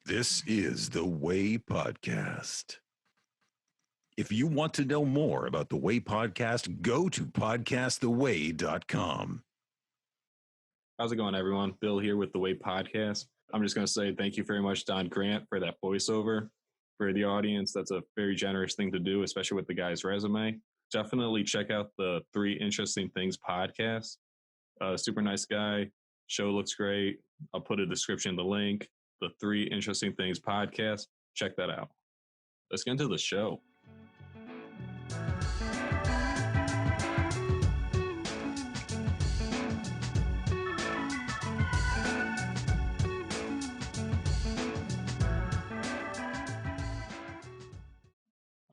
This is the Way Podcast. If you want to know more about the Way Podcast, go to podcasttheway.com. How's it going, everyone? Bill here with the Way Podcast. I'm just going to say thank you very much, Don Grant, for that voiceover. For the audience, that's a very generous thing to do, especially with the guy's resume. Definitely check out the Three Interesting Things podcast. Super nice guy. Show looks great. I'll put a description in the link. The Three Interesting Things podcast. Check that out. Let's get into the show.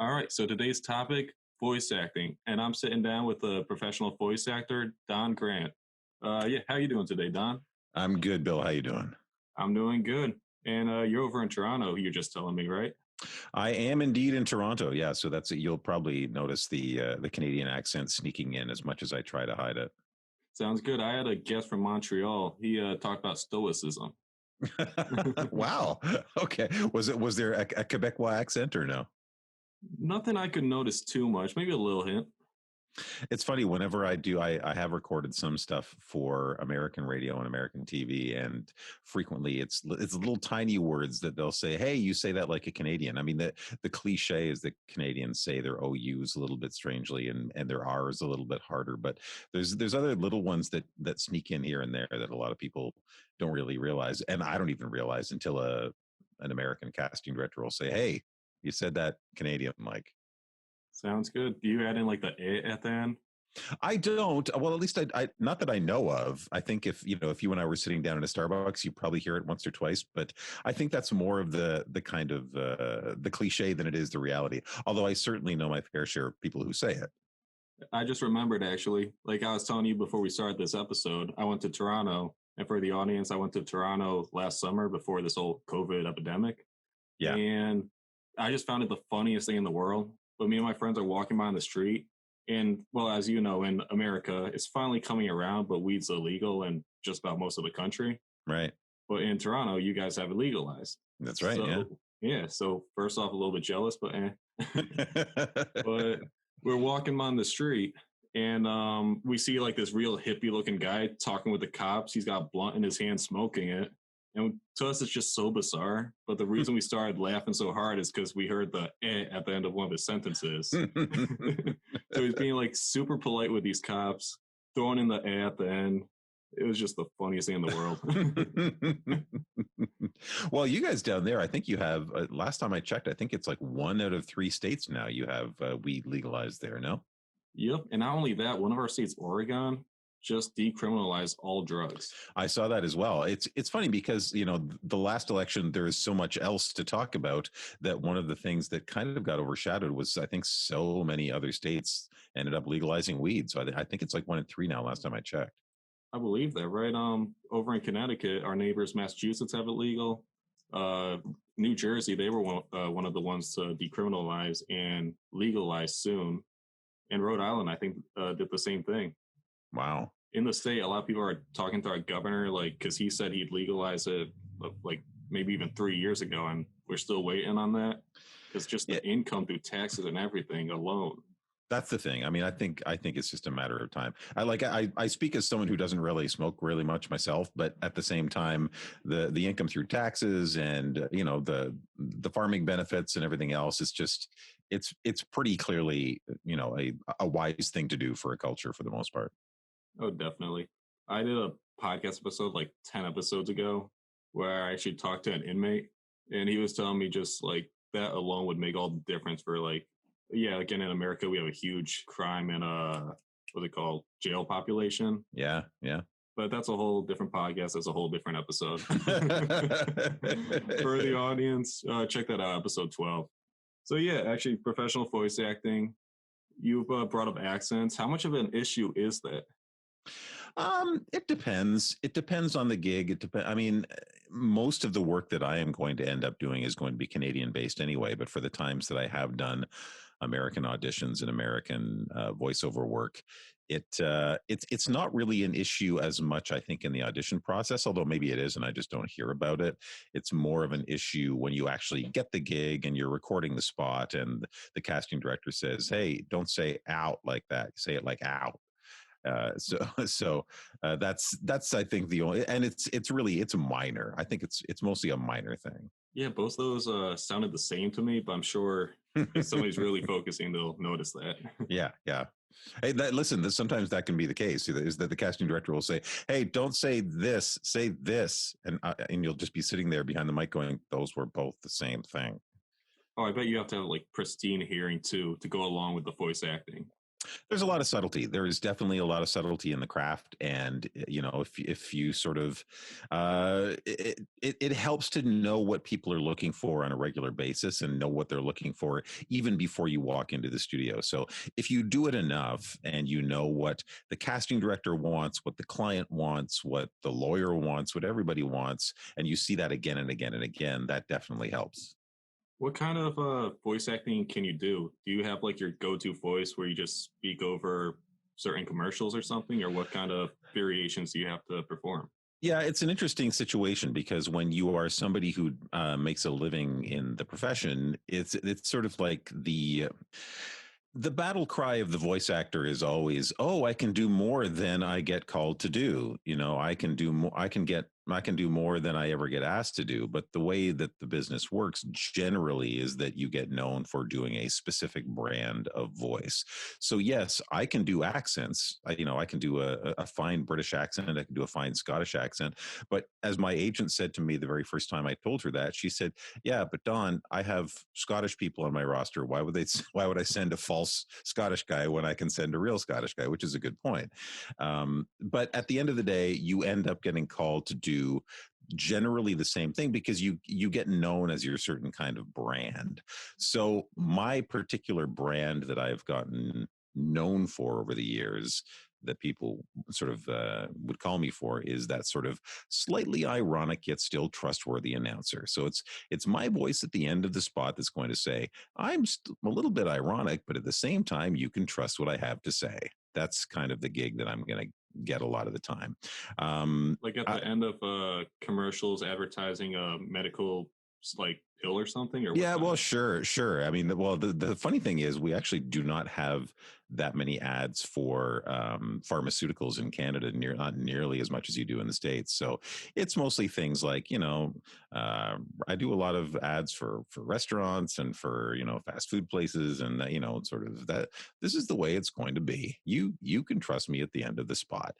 All right, so today's topic, voice acting. And I'm sitting down with a professional voice actor, Don Grant. How you doing today, Don? I'm good, Bill. How you doing? I'm doing good. And you're over in Toronto, you're just telling me, right? I am indeed in Toronto. Yeah, so that's it. You'll probably notice the Canadian accent sneaking in as much as I try to hide it. Sounds good. I had a guest from Montreal. He talked about stoicism. Wow. Okay. Was there a Quebecois accent or no? Nothing I could notice too much. Maybe a little hint. It's funny, whenever I do, I have recorded some stuff for American radio and American TV, and frequently it's little tiny words that they'll say, hey, you say that like a Canadian. I mean, the cliche is that Canadians say their OUs a little bit strangely and their R's a little bit harder, but there's other little ones that sneak in here and there that a lot of people don't really realize, and I don't even realize until an American casting director will say, hey, you said that Canadian like. Sounds good. Do you add in like the at the end? I don't. Well, at least I not that I know of. I think if you and I were sitting down in a Starbucks, you probably hear it once or twice. But I think that's more of the kind of the cliche than it is the reality. Although I certainly know my fair share of people who say it. I just remembered actually, like I was telling you before we started this episode, I went to Toronto, and for the audience, I went to Toronto last summer before this whole COVID epidemic. Yeah. And I just found it the funniest thing in the world. But me and my friends are walking by on the street. And, well, as you know, in America, it's finally coming around, but weed's illegal in just about most of the country. Right. But in Toronto, you guys have it legalized. That's right. So, yeah. So first off, a little bit jealous, but But we're walking on the street, and we see like this real hippie looking guy talking with the cops. He's got a blunt in his hand, smoking it. And to us, it's just so bizarre. But the reason we started laughing so hard is because we heard the at the end of one of his sentences. So he's being like super polite with these cops, throwing in the at the end. It was just the funniest thing in the world. Well, you guys down there, I think you have, last time I checked, I think it's like 1 out of 3 states now you have weed legalized there, no? Yep. And not only that, one of our states, Oregon, just decriminalize all drugs. I saw that as well. It's funny because, the last election, there is so much else to talk about that one of the things that kind of got overshadowed was I think so many other states ended up legalizing weed. So I think it's like 1 in 3 now, last time I checked. I believe that, right? Over in Connecticut, our neighbors, Massachusetts, have it legal. New Jersey, they were one of the ones to decriminalize and legalize soon. And Rhode Island, I think, did the same thing. Wow. In the state, a lot of people are talking to our governor, like, because he said he'd legalize it, like, maybe even 3 years ago, and we're still waiting on that. Because just the income through taxes and everything alone. That's the thing. I mean, I think it's just a matter of time. I speak as someone who doesn't really smoke really much myself, but at the same time, the income through taxes and the farming benefits and everything else is just it's pretty clearly a wise thing to do for a culture for the most part. Oh, definitely. I did a podcast episode like 10 episodes ago where I actually talked to an inmate, and he was telling me just like that alone would make all the difference for like. Yeah, again, in America, we have a huge crime and what's it called, jail population. Yeah. But that's a whole different podcast. That's a whole different episode. For the audience, check that out, episode 12. So yeah, actually, professional voice acting. You've brought up accents. How much of an issue is that? It depends. It depends on the gig. I mean, most of the work that I am going to end up doing is going to be Canadian based anyway. But for the times that I have done American auditions and American voiceover work, It's not really an issue as much, I think, in the audition process, although maybe it is and I just don't hear about it. It's more of an issue when you actually get the gig and you're recording the spot and the casting director says, hey, don't say out like that, say it like out. That's I think the only, and it's minor. I think it's mostly a minor thing. Yeah, both those sounded the same to me, but I'm sure if somebody's really focusing, they'll notice that. Yeah, yeah. Hey, listen. Sometimes that can be the case. Is that the casting director will say, "Hey, don't say this. Say this," and you'll just be sitting there behind the mic going, "Those were both the same thing." Oh, I bet you have to have like pristine hearing too to go along with the voice acting. There's a lot of subtlety. There is definitely a lot of subtlety in the craft, and if you sort of, it helps to know what people are looking for on a regular basis and know what they're looking for even before you walk into the studio. So if you do it enough and you know what the casting director wants, what the client wants, what the lawyer wants, what everybody wants, and you see that again and again and again, that definitely helps. What kind of voice acting can you do? Do you have like your go-to voice where you just speak over certain commercials or something, or what kind of variations do you have to perform? Yeah, it's an interesting situation because when you are somebody who makes a living in the profession, it's sort of like the battle cry of the voice actor is always, oh, I can do more than I get called to do. I can do more. I can do more than I ever get asked to do. But the way that the business works generally is that you get known for doing a specific brand of voice. So yes, I can do accents. I can do a fine British accent. I can do a fine Scottish accent. But as my agent said to me the very first time I told her that, she said, yeah, but Don, I have Scottish people on my roster. Why would I send a false Scottish guy when I can send a real Scottish guy? Which is a good point. But at the end of the day, you end up getting called to do generally the same thing because you get known as your certain kind of brand. So my particular brand that I've gotten known for over the years that people sort of would call me for is that sort of slightly ironic yet still trustworthy announcer. So it's my voice at the end of the spot that's going to say, I'm a little bit ironic, but at the same time, you can trust what I have to say. That's kind of the gig that I'm going to get a lot of the time. Like at the end of commercials advertising a medical like pill or something, or what Yeah, kind well, of? sure. I mean, well, the funny thing is, we actually do not have that many ads for pharmaceuticals in Canada, not nearly as much as you do in the States. So it's mostly things like, I do a lot of ads for restaurants and for fast food places, and sort of that. This is the way it's going to be. You can trust me at the end of the spot.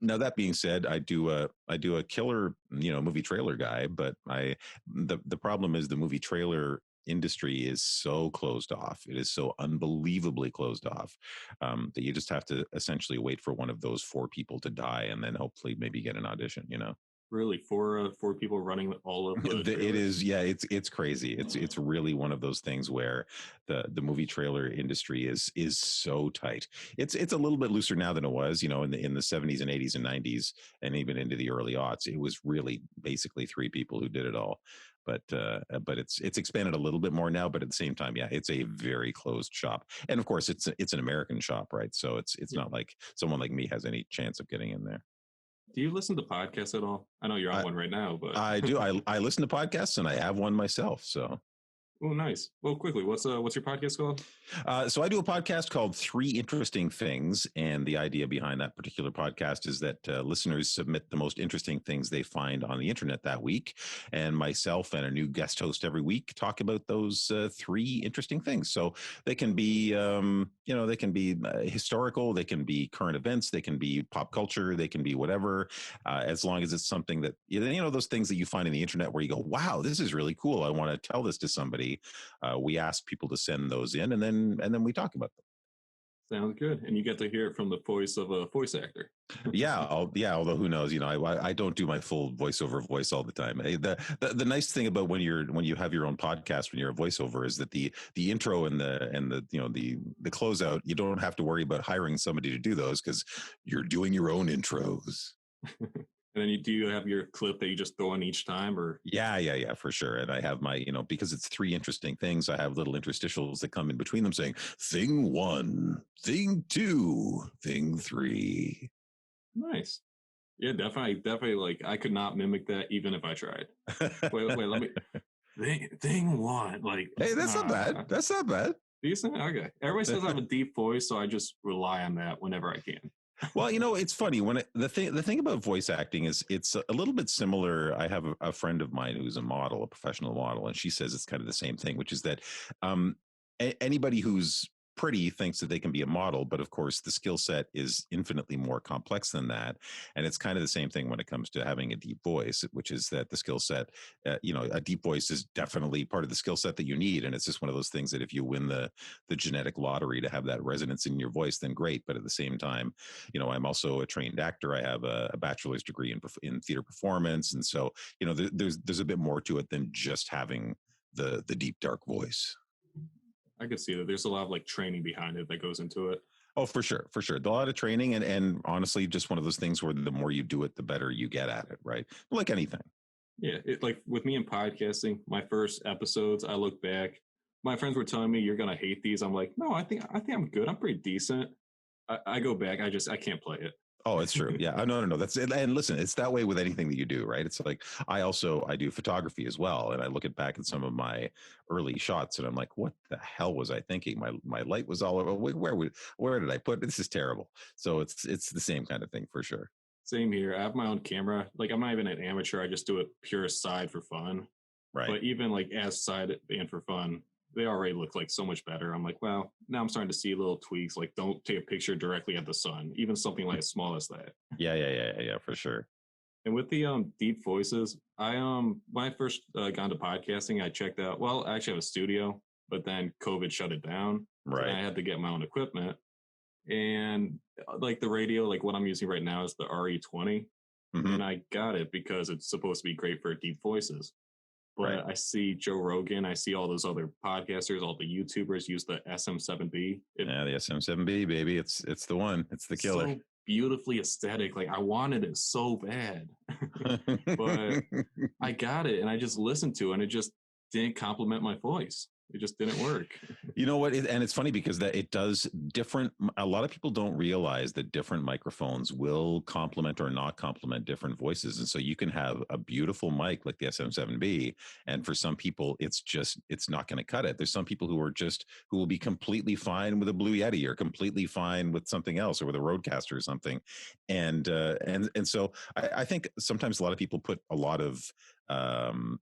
Now that being said, I do a killer movie trailer guy, but the problem is the movie trailer industry is so closed off. It is so unbelievably closed off that you just have to essentially wait for one of those four people to die, and then hopefully maybe get an audition. Really, four people running all of the It trailers. is, yeah, it's crazy. It's really one of those things where the movie trailer industry is so tight. It's a little bit looser now than it was, in the 70s and 80s and 90s and even into the early aughts. It was really basically three people who did it all. But it's expanded a little bit more now, but at the same time, yeah, it's a very closed shop. And of course it's an American shop, right? So it's Yeah. not like someone like me has any chance of getting in there. Do you listen to podcasts at all? I know you're on I one right now, but I do. I listen to podcasts and I have one myself. So oh, nice. Well, quickly, what's your podcast called? So I do a podcast called Three Interesting Things, and the idea behind that particular podcast is that listeners submit the most interesting things they find on the internet that week, and myself and a new guest host every week talk about those three interesting things. So they can be, they can be historical, they can be current events, they can be pop culture, they can be whatever, as long as it's something that those things that you find in the internet where you go, wow, this is really cool. I want to tell this to somebody. We ask people to send those in, and then we talk about them. Sounds good, and you get to hear it from the voice of a voice actor. Yeah, yeah. Although who knows? I don't do my full voiceover voice all the time. The nice thing about when you have your own podcast, when you're a voiceover, is that the intro and the closeout, you don't have to worry about hiring somebody to do those because you're doing your own intros. And then do you have your clip that you just throw in each time, or? Yeah, for sure. And I have my, because it's three interesting things, I have little interstitials that come in between them saying thing one, thing two, thing three. Nice. Yeah, definitely. Like, I could not mimic that even if I tried. Wait, let me. Thing one, like, Hey, that's not bad. That's not bad. Decent. Okay. Everybody says I have a deep voice, so I just rely on that whenever I can. Well, it's funny when the thing about voice acting is it's a little bit similar. I have a friend of mine who's a model, a professional model, and she says it's kind of the same thing, which is that um, anybody who's pretty thinks that they can be a model, but of course the skill set is infinitely more complex than that. And it's kind of the same thing when it comes to having a deep voice, which is that the skill set, a deep voice is definitely part of the skill set that you need. And it's just one of those things that if you win the genetic lottery to have that resonance in your voice, then great. But at the same time, I'm also a trained actor. I have a bachelor's degree in theater performance, and so there's a bit more to it than just having the deep dark voice. I could see that there's a lot of like training behind it that goes into it. Oh, for sure, for sure. A lot of training, and honestly, just one of those things where the more you do it, the better you get at it, right? Like anything. Yeah, like with me in podcasting, my first episodes, I look back. My friends were telling me you're gonna hate these. I'm like, no, I think I'm good. I'm pretty decent. I go back. I can't play it. Oh, it's true. Yeah. No. That's it. And listen, it's that way with anything that you do, right? It's like I do photography as well, and I look at back at some of my early shots, and I'm like, what the hell was I thinking? My light was all over. Where did I put it? This is terrible. So it's the same kind of thing for sure. Same here. I have my own camera. Like, I'm not even an amateur. I just do it pure side for fun. Right. But even like as side and for fun, they already look like so much better. I'm like, well, now I'm starting to see little tweaks. Like, don't take a picture directly at the sun, even something like as small as that. Yeah, for sure. And with the deep voices, I when I first got into podcasting, I checked out. Well, I actually have a studio, but then COVID shut it down. Right. So I had to get my own equipment, and like the radio, like what I'm using right now is the RE20, Mm-hmm. and I got it because it's supposed to be great for deep voices. But Right. I see Joe Rogan, I see all those other podcasters, all the YouTubers use the SM7B. Yeah, the SM7B, baby. It's the one. It's the killer. So beautifully aesthetic. Like, I wanted it so bad. But I got it and I just listened to it and it just didn't complement my voice. It just didn't work. You know what? And it's funny because that it does different. A lot of people don't realize that different microphones will complement or not complement different voices. And so you can have a beautiful mic like the SM7B. And for some people, it's not going to cut it. There's some people who will be completely fine with a Blue Yeti or completely fine with something else or with a Rodecaster or something. And so I think sometimes a lot of people put a lot of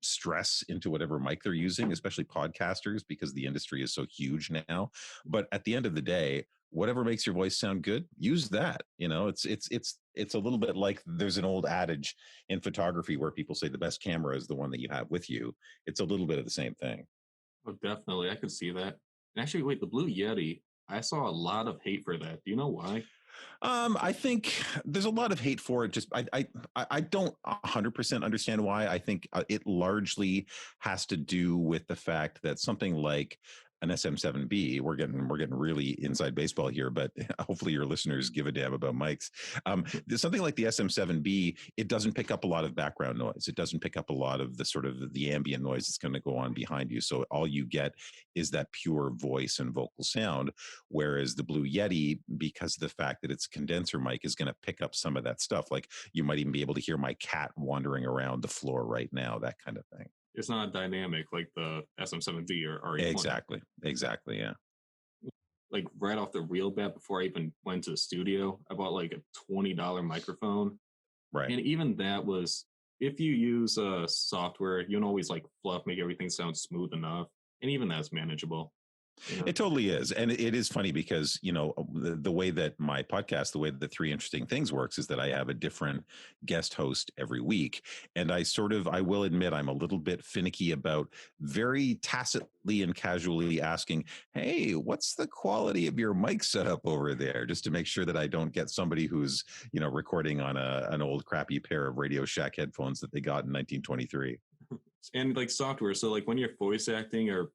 stress into whatever mic they're using, especially podcasters, because the industry is so huge now. But at the end of the day, whatever makes your voice sound good, use that. It's a little bit like there's an old adage in photography where people say the best camera is the one that you have with you. It's a little bit of the same thing. Oh, definitely. I could see that. And actually, wait, the Blue Yeti, I saw a lot of hate for that. Do you know why? I think there's a lot of hate for it. Just I don't 100% understand why. I think it largely has to do with the fact that something like an SM7B, we're getting really inside baseball here, but hopefully your listeners give a damn about mics. There's something like the SM7B, it doesn't pick up a lot of background noise. It doesn't pick up a lot of the sort of the ambient noise that's going to go on behind you. So all you get is that pure voice and vocal sound. Whereas the Blue Yeti, because of the fact that it's a condenser mic, is going to pick up some of that stuff. Like you might even be able to hear my cat wandering around the floor right now, that kind of thing. It's not dynamic like the SM7B or RE20. Exactly. Yeah. Like, right off the real bat, before I even went to the studio, I bought like a $20 microphone. Right. And even that was, if you use software, you can always like fluff, make everything sound smooth enough. And even that's manageable. It totally is. And it is funny because, the way that my podcast, the way that Three Interesting Things works is that I have a different guest host every week. And I will admit, I'm a little bit finicky about very tacitly and casually asking, hey, what's the quality of your mic setup over there? Just to make sure that I don't get somebody who's, recording on an old crappy pair of Radio Shack headphones that they got in 1923. And like software. So like when you're voice acting or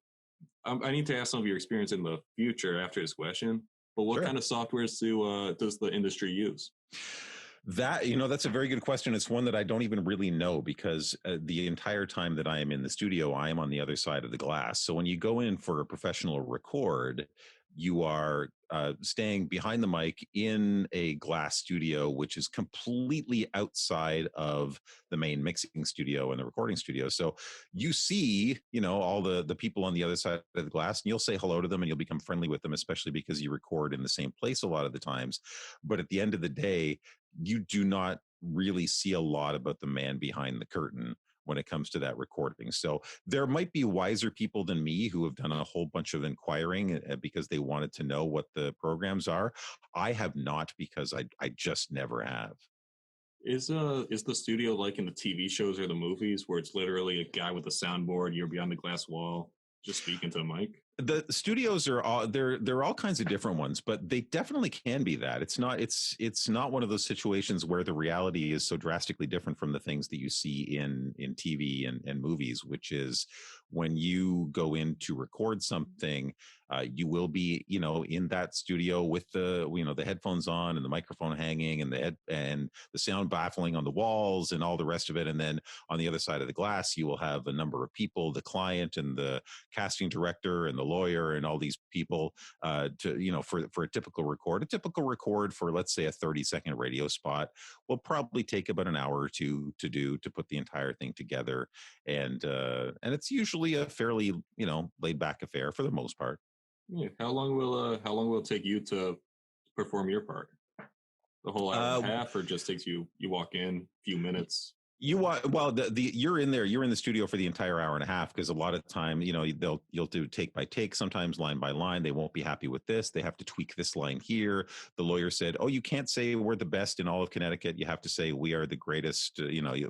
I need to ask some of your experience in the future after this question. But what kind of softwares does the industry use? That, that's a very good question. It's one that I don't even really know because the entire time that I am in the studio, I am on the other side of the glass. So when you go in for a professional record, you are staying behind the mic in a glass studio, which is completely outside of the main mixing studio and the recording studio. So you see, all the people on the other side of the glass, and you'll say hello to them and you'll become friendly with them, especially because you record in the same place a lot of the times. But at the end of the day, you do not really see a lot about the man behind the curtain when it comes to that recording. So there might be wiser people than me who have done a whole bunch of inquiring because they wanted to know what the programs are. I have not because I just never have. Is the studio like in the TV shows or the movies where it's literally a guy with a soundboard, you're behind the glass wall, just speaking to the mic? The studios are all they're all kinds of different ones, but they definitely can be that. It's not one of those situations where the reality is so drastically different from the things that you see in TV and movies, which is when you go in to record something, you will be, in that studio with the headphones on and the microphone hanging and the sound baffling on the walls and all the rest of it. And then on the other side of the glass, you will have a number of people, the client and the casting director and the lawyer and all these people for a typical record. A typical record for, let's say, a 30-second radio spot will probably take about an hour or two to put the entire thing together. And it's usually a fairly, laid back affair for the most part. Yeah. How long will it take you to perform your part? The whole hour and a half, or just takes you walk in, few minutes? Well, you're in there, you're in the studio for the entire hour and a half, because a lot of time, you'll do take by take, sometimes line by line. They won't be happy with this. They have to tweak this line here. The lawyer said, oh, you can't say we're the best in all of Connecticut. You have to say we are the greatest,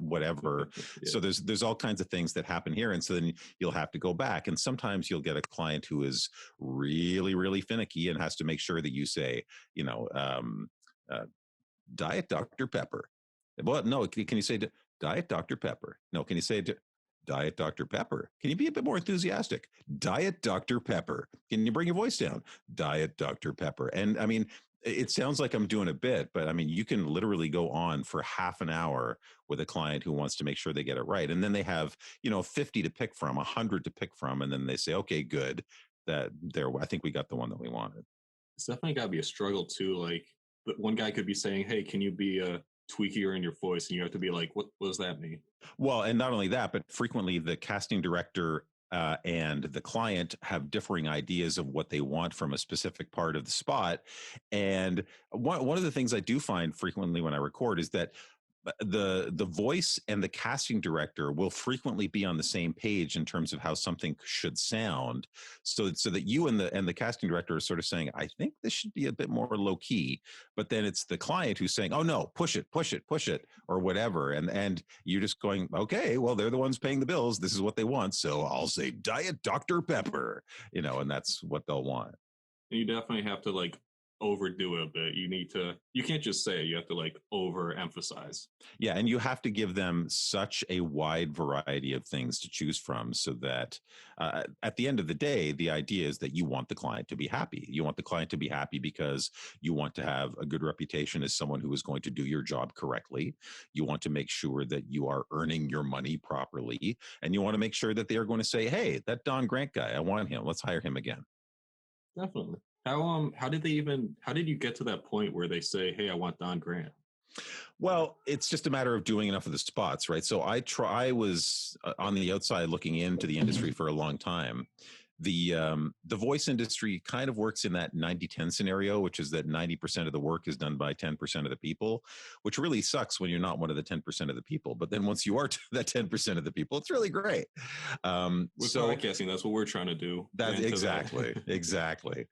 whatever. Yeah. So there's all kinds of things that happen here. And so then you'll have to go back. And sometimes you'll get a client who is really, really finicky and has to make sure that you say, Diet Dr. Pepper. Well, no, can you say Diet Dr. Pepper? No, can you say Diet Dr. Pepper? Can you be a bit more enthusiastic? Diet Dr. Pepper. Can you bring your voice down? Diet Dr. Pepper. And I mean, it sounds like I'm doing a bit, but I mean, you can literally go on for half an hour with a client who wants to make sure they get it right. And then they have, 50 to pick from, 100 to pick from. And then they say, okay, good. I think we got the one that we wanted. It's definitely got to be a struggle too. Like, one guy could be saying, hey, can you be tweakier in your voice? And you have to be like, what does that mean? Well, and not only that, but frequently the casting director and the client have differing ideas of what they want from a specific part of the spot. And one of the things I do find frequently when I record is that the voice and the casting director will frequently be on the same page in terms of how something should sound, so that you and the casting director are sort of saying, I think this should be a bit more low key, but then it's the client who's saying, oh no, push it, or whatever, and you're just going, okay, well, they're the ones paying the bills, this is what they want, so I'll say Diet Dr. Pepper, and that's what they'll want. You definitely have to like overdo it a bit. You can't just say it, you have to like overemphasize. Yeah, and you have to give them such a wide variety of things to choose from, so that at the end of the day, the idea is that you want the client to be happy. You want the client to be happy because you want to have a good reputation as someone who is going to do your job correctly. You want to make sure that you are earning your money properly, and you want to make sure that they are going to say, hey, that Don Grant guy, I want him, let's hire him again. Definitely. How did you get to that point where they say, hey, I want Don Grant? Well, it's just a matter of doing enough of the spots, right? So I was on the outside looking into the industry for a long time. The voice industry kind of works in that 90-10 scenario, which is that 90% of the work is done by 10% of the people, which really sucks when you're not one of the 10% of the people. But then once you are that 10% of the people, it's really great. With podcasting, that's what we're trying to do. That's exactly.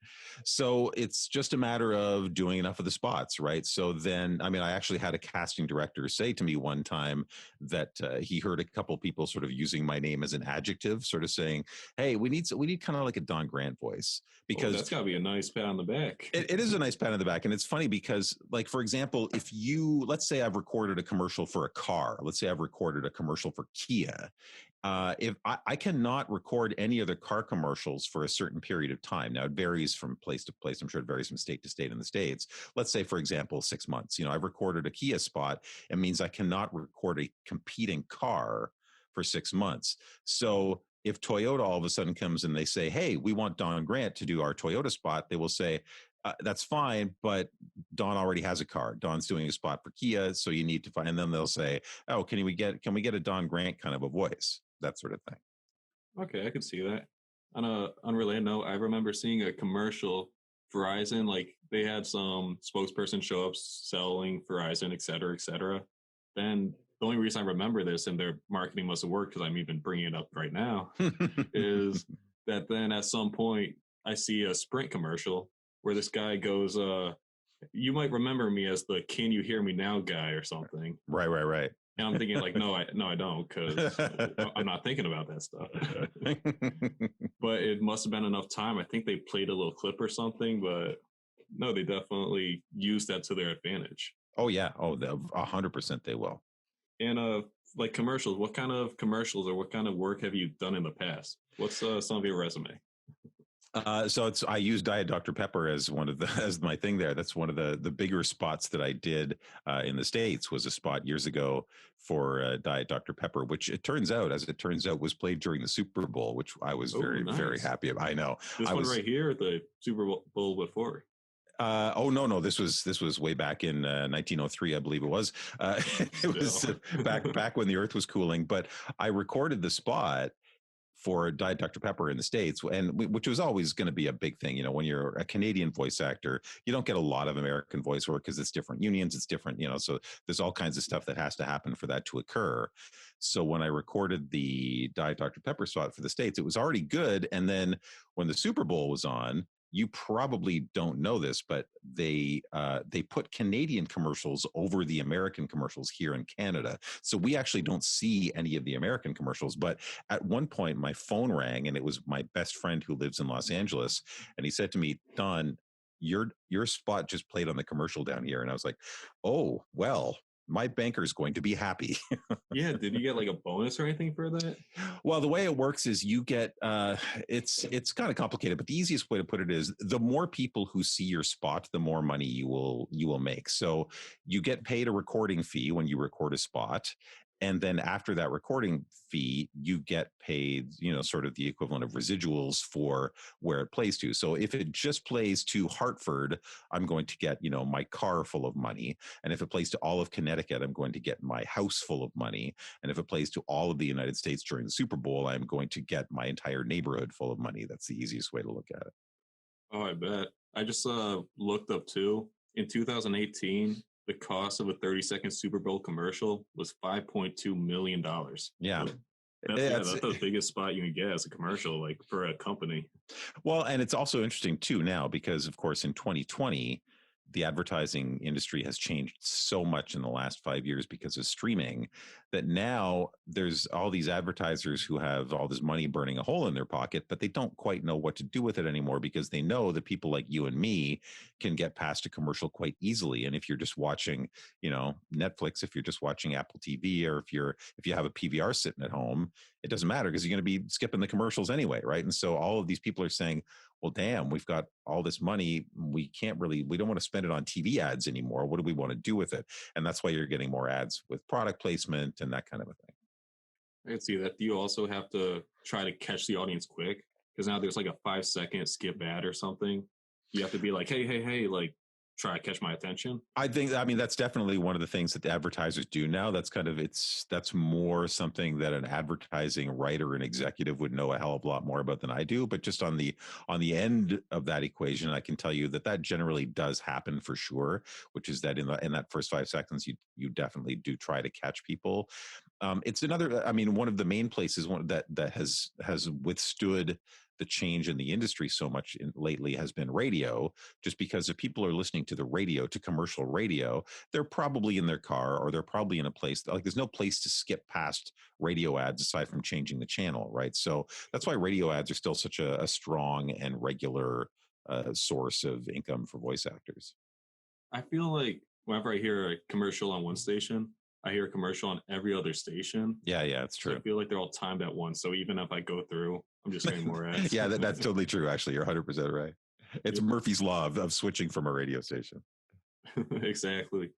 So it's just a matter of doing enough of the spots, right? So then, I mean, I actually had a casting director say to me one time that he heard a couple people sort of using my name as an adjective, sort of saying, hey, we need kind of like a Don Grant voice, because that's gotta be a nice pat on the back. It is a nice pat on the back. And it's funny because, like, for example, let's say I've recorded a commercial for a car, let's say I've recorded a commercial for Kia. If I cannot record any other car commercials for a certain period of time. Now it varies from place to place. I'm sure it varies from state to state in the States. Let's say, for example, 6 months. I've recorded a Kia spot. It means I cannot record a competing car for 6 months. So if Toyota all of a sudden comes and they say, hey, we want Don Grant to do our Toyota spot, they will say, that's fine, but Don already has a car. Don's doing a spot for Kia, so you need to find. And then they'll say, "Oh, can we get a Don Grant kind of a voice?" That sort of thing. Okay, I could see that. On a unrelated note, I remember seeing a commercial, Verizon, like they had some spokesperson show up selling Verizon, et cetera, et cetera. Then the only reason I remember this, and their marketing must have worked because I'm even bringing it up right now, is that then at some point I see a Sprint commercial where this guy goes, "You might remember me as the 'Can you hear me now' guy" or something. Right. And I'm thinking like, no, I don't, because I'm not thinking about that stuff. But it must have been enough time. I think they played a little clip or something, but no, they definitely used that to their advantage. Oh yeah. Oh, 100% they will. And like commercials, what kind of commercials or what kind of work have you done in the past? What's some of your resume? So I use Diet Dr Pepper as one of the as my thing there. That's one of the bigger spots that I did in the States. Was a spot years ago for Diet Dr Pepper, which as it turns out, was played during the Super Bowl, which I was Oh, very nice. happy about. I know. This I one was. right here, the Super Bowl before. Oh no, this was way back in 1903, I believe it was. It Still. was back when the Earth was cooling. But I recorded the spot for Diet Dr Pepper in the States, which was always going to be a big thing. When you're a Canadian voice actor, you don't get a lot of American voice work because it's different unions, it's different. So there's all kinds of stuff that has to happen for that to occur. So when I recorded the Diet Dr Pepper spot for the States, it was already good. And then when the Super Bowl was on, you probably don't know this, but they put Canadian commercials over the American commercials here in Canada. So we actually don't see any of the American commercials. But at one point, my phone rang, and it was my best friend who lives in Los Angeles, and he said to me, "Don, your spot just played on the commercial down here," and I was like, "Oh well." My banker's going to be happy. Yeah, did you get like a bonus or anything for that? Well, the way it works is you get it's kind of complicated, but the easiest way to put it is the more people who see your spot, the more money you will make. So you get paid a recording fee when you record a spot, and then after that recording fee, you get paid, sort of the equivalent of residuals for where it plays to. So if it just plays to Hartford, I'm going to get, my car full of money. And if it plays to all of Connecticut, I'm going to get my house full of money. And if it plays to all of the United States during the Super Bowl, I'm going to get my entire neighborhood full of money. That's the easiest way to look at it. Oh, I bet. I just looked up too. In 2018, the cost of a 30-second Super Bowl commercial was $5.2 million. Yeah. That's the biggest spot you can get as a commercial, like for a company. Well, and it's also interesting too now because, of course, in 2020, the advertising industry has changed so much in the last 5 years because of streaming that now there's all these advertisers who have all this money burning a hole in their pocket, but they don't quite know what to do with it anymore because they know that people like you and me can get past a commercial quite easily. And if you're just watching, Netflix, if you're just watching Apple TV, or if you have a PVR sitting at home, it doesn't matter because you're going to be skipping the commercials anyway, right? And so all of these people are saying, well, damn, we've got all this money. We don't want to spend it on TV ads anymore. What do we want to do with it? And that's why you're getting more ads with product placement and that kind of a thing. I can see that. Do you also have to try to catch the audience quick? Because now there's like a 5-second skip ad or something. You have to be like, hey, like try to catch my attention. I mean, that's definitely one of the things that the advertisers do now. That's more something that an advertising writer and executive would know a hell of a lot more about than I do. But just on the end of that equation, I can tell you that generally does happen for sure, which is that in that first 5 seconds, you definitely do try to catch people. It's another, I mean, one of the main places that has withstood the change in the industry so much lately has been radio, just because if people are listening to the radio, to commercial radio, they're probably in their car, or they're probably in a place like there's no place to skip past radio ads aside from changing the channel, right? So that's why radio ads are still such a strong and regular source of income for voice actors. I feel like whenever I hear a commercial on one station, I hear a commercial on every other station. Yeah, it's So I true. feel like they're all timed at once. So even if I go through, I'm just hearing more ads. Yeah, that's totally true. Actually, you're 100% right. It's Yep. Murphy's law of switching from a radio station. Exactly.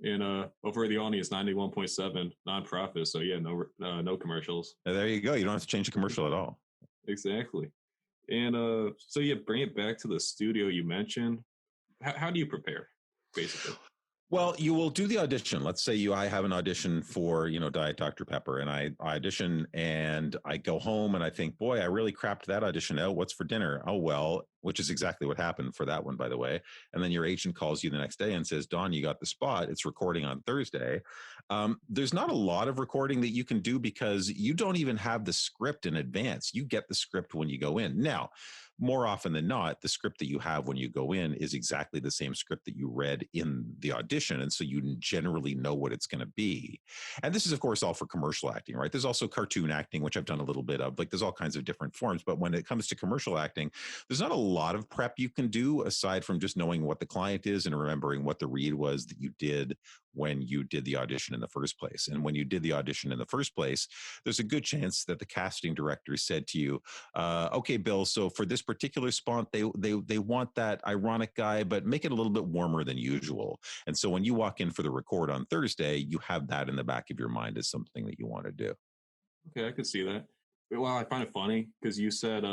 And over the Alni is 91.7 nonprofit. So yeah, no commercials. And there you go. You don't have to change the commercial at all. Exactly. And so yeah, bring it back to the studio you mentioned. How do you prepare, basically? Well, you will do the audition. Let's say I have an audition for, Diet Dr. Pepper, and I audition and I go home and I think, boy, I really crapped that audition out. What's for dinner? Oh, well, which is exactly what happened for that one, by the way. And then your agent calls you the next day and says, Don, you got the spot. It's recording on Thursday. There's not a lot of recording that you can do because you don't even have the script in advance. You get the script when you go in. Now, more often than not, the script that you have when you go in is exactly the same script that you read in the audition. And so you generally know what it's going to be. And this is, of course, all for commercial acting, right? There's also cartoon acting, which I've done a little bit of. Like, there's all kinds of different forms. But when it comes to commercial acting, there's not a lot of prep you can do aside from just knowing what the client is and remembering what the read was that you did when you did the audition in the first place. And when you did the audition in the first place, there's a good chance that the casting director said to you, okay, Bill, so for this particular spot, they want that ironic guy, but make it a little bit warmer than usual. And so when you walk in for the record on Thursday, you have that in the back of your mind as something that you want to do. Okay, I could see that. Well, I find it funny because you said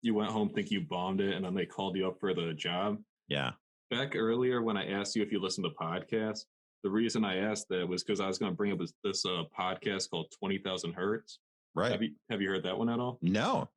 you went home think you bombed it, and then they called you up for the job. Yeah. Back earlier when I asked you if you listen to podcasts, the reason I asked that was because I was going to bring up this podcast called 20,000 Hertz. Right. Have you heard that one at all? No.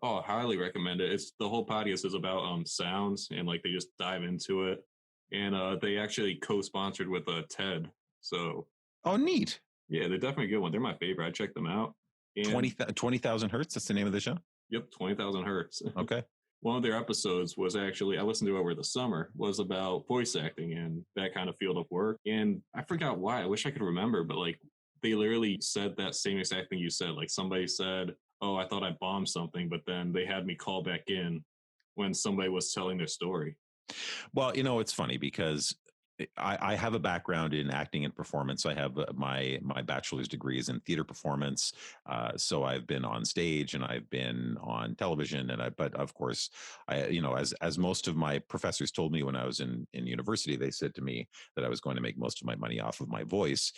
Oh, I highly recommend it. It's the whole podcast is about sounds and like they just dive into it. And they actually co-sponsored with TED. So Oh, neat. yeah, they're definitely a good one. They're my favorite. I checked them out. And 20,000 Hertz. That's the name of the show. Yep, 20,000 Hertz. Okay. One of their episodes was actually, I listened to it over the summer, was about voice acting and that kind of field of work. And I forgot why. I wish I could remember, but like they literally said that same exact thing you said. Like somebody said, oh, I thought I bombed something, but then they had me call back in when somebody was telling their story. Well, it's funny because I have a background in acting and performance. I have my bachelor's degrees in theater performance. So I've been on stage and I've been on television. But of course, as most of my professors told me when I was in university, they said to me that I was going to make most of my money off of my voice.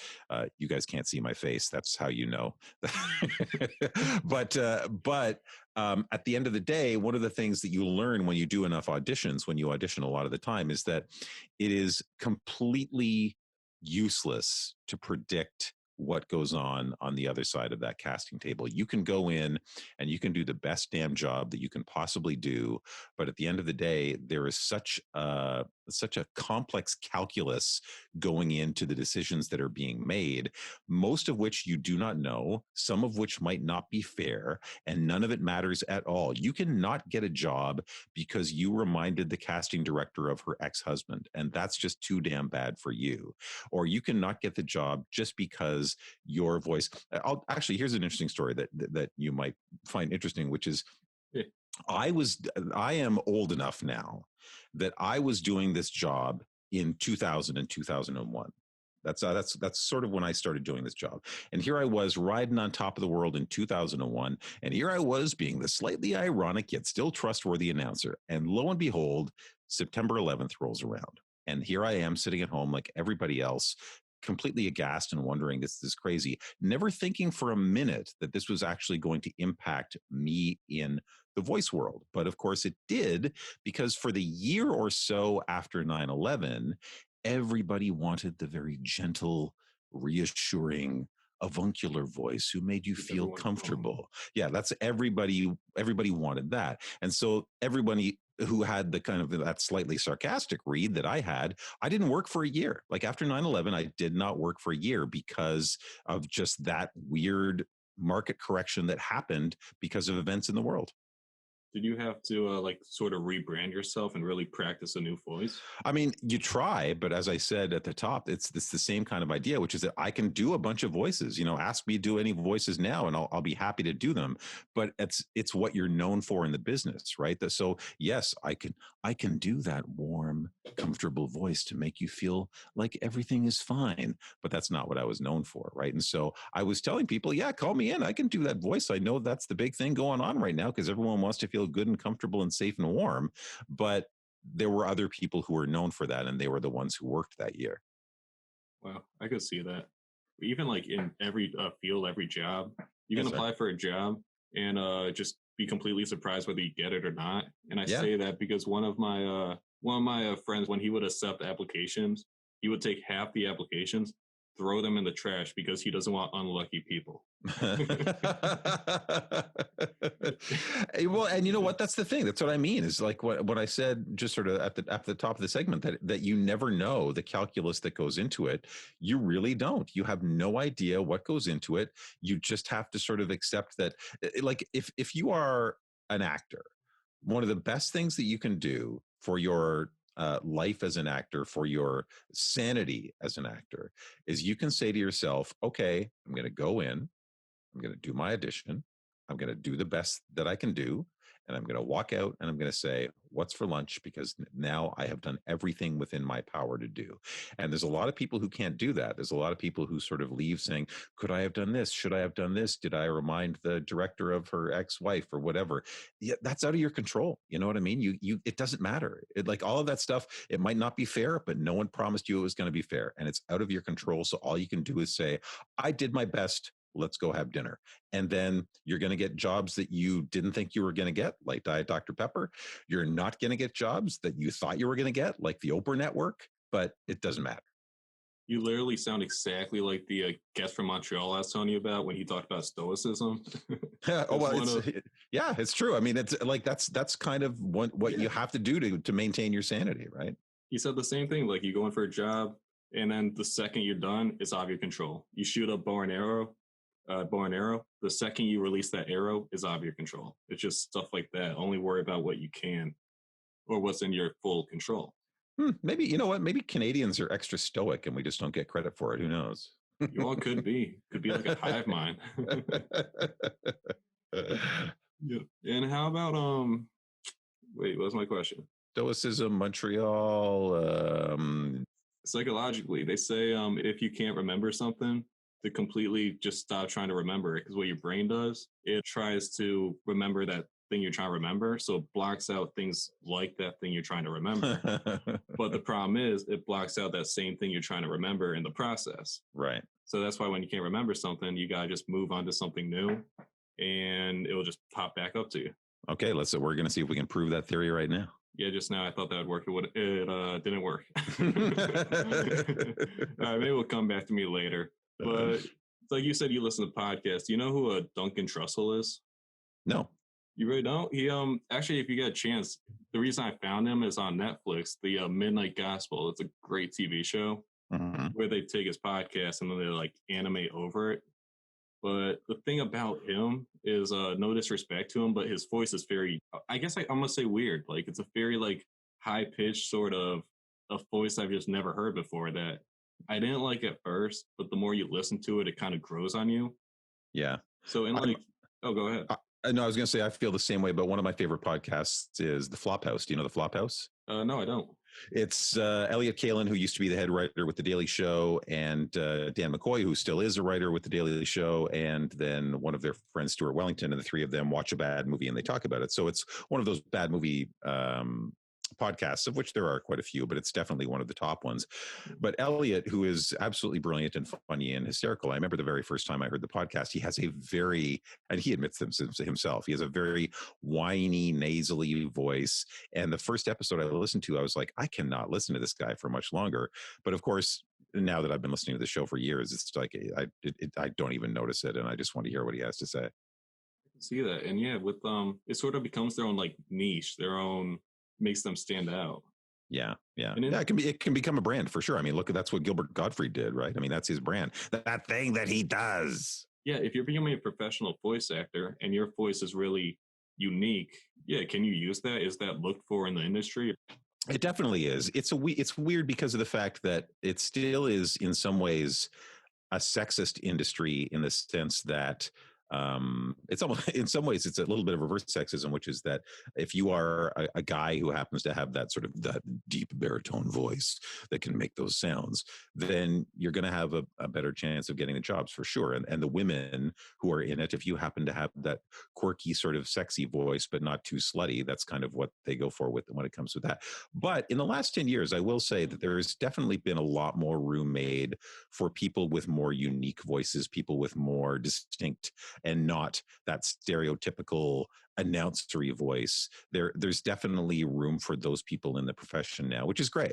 You guys can't see my face. That's how you know. But at the end of the day, one of the things that you learn when you do enough auditions, when you audition a lot of the time, is that it is completely useless to predict what goes on the other side of that casting table. You can go in and you can do the best damn job that you can possibly do, but at the end of the day, there is such a complex calculus going into the decisions that are being made, most of which you do not know, some of which might not be fair, and none of it matters at all. You cannot get a job because you reminded the casting director of her ex-husband, and that's just too damn bad for you. Or you cannot get the job just because your voice. Here's an interesting story that you might find interesting, which is I am old enough now that I was doing this job in 2000 and 2001. That's sort of when I started doing this job. And here I was riding on top of the world in 2001. And here I was being the slightly ironic yet still trustworthy announcer. And lo and behold, September 11th rolls around. And here I am sitting at home like everybody else, completely aghast and wondering, this is crazy, never thinking for a minute that this was actually going to impact me in the voice world. But of course it did, because for the year or so after 9/11, everybody wanted the very gentle, reassuring, avuncular voice who made you feel comfortable. Yeah, that's everybody wanted that. And so everybody who had the kind of that slightly sarcastic read that I had, I didn't work for a year. Like after 9/11, I did not work for a year because of just that weird market correction that happened because of events in the world. Did you have to like sort of rebrand yourself and really practice a new voice? I mean, you try, but as I said at the top, it's the same kind of idea, which is that I can do a bunch of voices. Ask me to do any voices now, and I'll be happy to do them. But it's what you're known for in the business, right? So yes, I can do that warm, comfortable voice to make you feel like everything is fine. But that's not what I was known for, right? And so I was telling people, yeah, call me in. I can do that voice. I know that's the big thing going on right now because everyone wants to feel good and comfortable and safe and warm. But there were other people who were known for that, and they were the ones who worked that year. Wow, I could see that. Even like in every field, every job, you can Yes, sir. apply for a job and just be completely surprised whether you get it or not. And I Yeah. say that because one of my friends, when he would accept applications, he would take half the applications, throw them in the trash because he doesn't want unlucky people. Well, and you know what? That's the thing. That's what I mean. Is like what I said just sort of at the top of the segment, that you never know the calculus that goes into it. You really don't. You have no idea what goes into it. You just have to sort of accept that. Like if you are an actor, one of the best things that you can do for your life as an actor, for your sanity as an actor, is you can say to yourself, okay, I'm going to go in, I'm going to do my audition. I'm going to do the best that I can do. And I'm going to walk out and I'm going to say, what's for lunch? Because now I have done everything within my power to do. And there's a lot of people who can't do that. There's a lot of people who sort of leave saying, could I have done this? Should I have done this? Did I remind the director of her ex-wife or whatever? Yeah, that's out of your control. You know what I mean? It doesn't matter. Like all of that stuff, it might not be fair, but no one promised you it was going to be fair. And it's out of your control. So all you can do is say, I did my best. Let's go have dinner. And then you're going to get jobs that you didn't think you were going to get, like Diet Dr. Pepper. You're not going to get jobs that you thought you were going to get, like the Oprah Network, but it doesn't matter. You literally sound exactly like the guest from Montreal I was telling you about when he talked about stoicism. Oh well, it's true. I mean, it's like that's kind of what you have to do to maintain your sanity, right? He said the same thing. Like you go in for a job, and then the second you're done, it's out of your control. You shoot a bow and arrow. The second you release that arrow is out of your control. It's just stuff like that. Only worry about what you can or what's in your full control. Maybe, you know what? Maybe Canadians are extra stoic and we just don't get credit for it. Who knows? You all could be like a hive mind. Yeah. And how about wait, what was my question? Stoicism, Montreal. Psychologically, they say if you can't remember something, to completely just stop trying to remember it, because what your brain does, it tries to remember that thing you're trying to remember, so it blocks out things like that thing you're trying to remember. But the problem is it blocks out that same thing you're trying to remember in the process. Right. So that's why when you can't remember something, you gotta just move on to something new, and it'll just pop back up to you. Okay, we're going to see if we can prove that theory right now. Yeah, just now I thought that would work. It didn't work. All right, maybe we'll come back to me later. But like you said, you listen to podcasts. Do you know who Duncan Trussell is? No. You really don't? He actually, if you get a chance, the reason I found him is on Netflix. The Midnight Gospel. It's a great TV show where they take his podcast and then they like animate over it. But the thing about him is, no disrespect to him, but his voice is very, I guess I'm gonna say weird. Like it's a very like high pitched sort of a voice I've just never heard before that I didn't like at first, but the more you listen to it, it kind of grows on you. Yeah. So go ahead. No, I was going to say I feel the same way, but one of my favorite podcasts is The Flophouse. Do you know The Flophouse? No, I don't. It's Elliot Kalin, who used to be the head writer with The Daily Show, and Dan McCoy, who still is a writer with The Daily Show, and then one of their friends, Stuart Wellington, and the three of them watch a bad movie and they talk about it. So it's one of those bad movie podcasts, of which there are quite a few, but it's definitely one of the top ones. But Elliot, who is absolutely brilliant and funny and hysterical, I remember the very first time I heard the podcast, he has a very, and he admits himself, he has a very whiny, nasally voice. And the first episode I listened to, I was like, I cannot listen to this guy for much longer. But of course, now that I've been listening to the show for years, it's like I don't even notice it, and I just want to hear what he has to say. I can see that, and yeah, with it sort of becomes their own like niche, their own, makes them stand out. Yeah. It can become a brand for sure. I mean, look, that's what Gilbert Gottfried did, right? I mean, that's his brand. That thing that he does. Yeah, if you're becoming a professional voice actor and your voice is really unique, Yeah, can you use that? Is that looked for in the industry? It definitely is. It's weird because of the fact that it still is in some ways a sexist industry in the sense that it's almost in some ways it's a little bit of reverse sexism, which is that if you are a guy who happens to have that sort of that deep baritone voice that can make those sounds, then you're going to have a better chance of getting the jobs for sure. And the women who are in it, if you happen to have that quirky sort of sexy voice but not too slutty, that's kind of what they go for with when it comes with that. But in the last 10 years, I will say that there's definitely been a lot more room made for people with more unique voices, people with more distinct and not that stereotypical announcery voice. There's definitely room for those people in the profession now, which is great.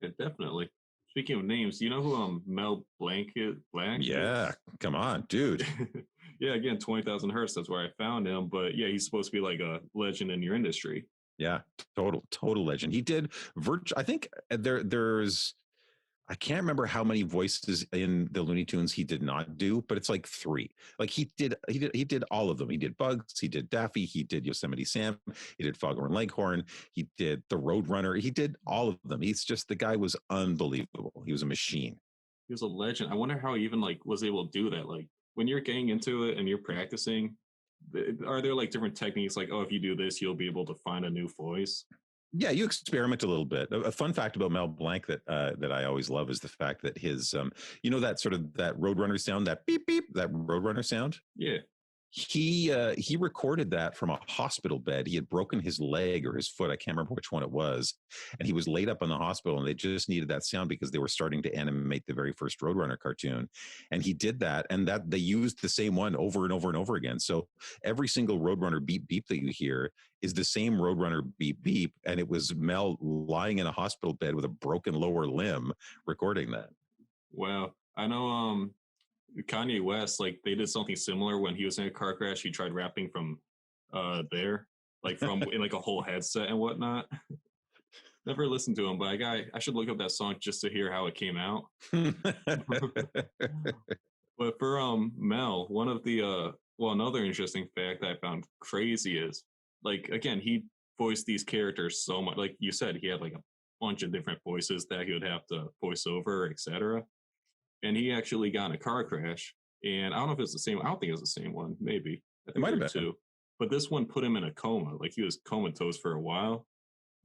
Yeah, definitely. Speaking of names, you know who Mel Blanc Yeah, is? come on, dude. Yeah, again, 20,000 Hertz. That's where I found him. But yeah, he's supposed to be like a legend in your industry. Yeah, total legend. He did I think there's I can't remember how many voices in the Looney Tunes he did not do, but it's like three. Like he did all of them. He did Bugs, he did Daffy, he did Yosemite Sam, he did Foghorn Leghorn, he did the Roadrunner, he did all of them. He's just the guy was unbelievable. He was a machine. He was a legend. I wonder how he even like was able to do that. Like when you're getting into it and you're practicing, are there like different techniques? Like, oh, if you do this, you'll be able to find a new voice. Yeah, you experiment a little bit. A fun fact about Mel Blanc that I always love is the fact that his that sort of that Roadrunner sound, that beep beep, that Roadrunner sound. Yeah, He recorded that from a hospital bed. He had broken his leg or his foot. I can't remember which one it was, and he was laid up in the hospital. And they just needed that sound because they were starting to animate the very first Roadrunner cartoon, and he did that. And that they used the same one over and over and over again. So every single Roadrunner beep beep that you hear is the same Roadrunner beep beep, and it was Mel lying in a hospital bed with a broken lower limb recording that. wow. I know Kanye West, like they did something similar when he was in a car crash. He tried rapping from there, like from in like a whole headset and whatnot. Never listened to him, but I should look up that song just to hear how it came out. But for Mel, one of the another interesting fact that I found crazy is like again he voiced these characters so much. Like you said, he had like a bunch of different voices that he would have to voice over, etc. And he actually got in a car crash. And I don't know if it's the same. I don't think it was the same one. Maybe I It think might there have were been. two. But this one put him in a coma. Like he was comatose for a while.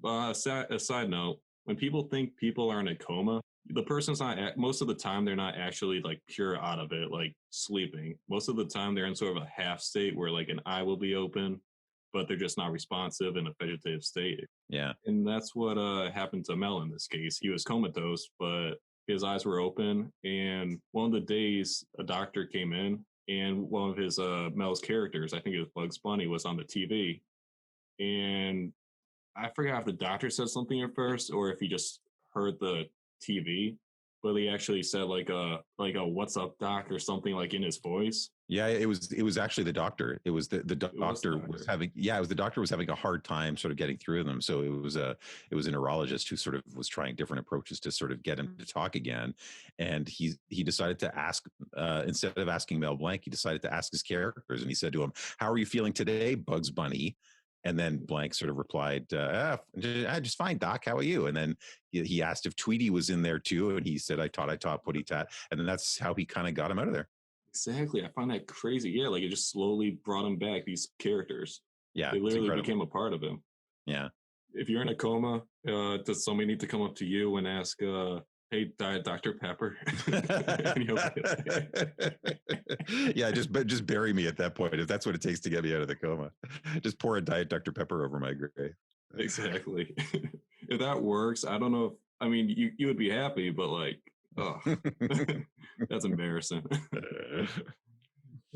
A side note: when people think people are in a coma, the person's not. Most of the time, they're not actually like pure out of it, like sleeping. Most of the time, they're in sort of a half state where like an eye will be open, but they're just not responsive in a vegetative state. Yeah. And that's what happened to Mel in this case. He was comatose, but his eyes were open. And one of the days, a doctor came in, and one of his Mel's characters, I think it was Bugs Bunny, was on the TV. And I forgot if the doctor said something at first or if he just heard the TV, but he actually said like a "What's up, doc" or something like in his voice. Yeah, it was actually the doctor. It was the It was the doctor was doctor. having it was the doctor was having a hard time sort of getting through them. So it was a neurologist who sort of was trying different approaches to sort of get him to talk again. And he decided to ask instead of asking Mel Blanc, he decided to ask his characters, and he said to him, "How are you feeling today, Bugs Bunny?" And then Blank sort of replied, just fine, Doc. How are you? And then he asked if Tweety was in there too. And he said, I taught, putty tat. And then that's how he kind of got him out of there. Exactly. I find that crazy. Yeah, like it just slowly brought him back, these characters. Yeah, They it's literally incredible. became a part of him. Yeah. If you're in a coma, does somebody need to come up to you and ask, hey, Diet Dr. Pepper? Yeah, just bury me at that point if that's what it takes to get me out of the coma. Just pour a Diet Dr. Pepper over my grave. Exactly. If that works, I don't know if, I mean, you would be happy, but like, oh, that's embarrassing.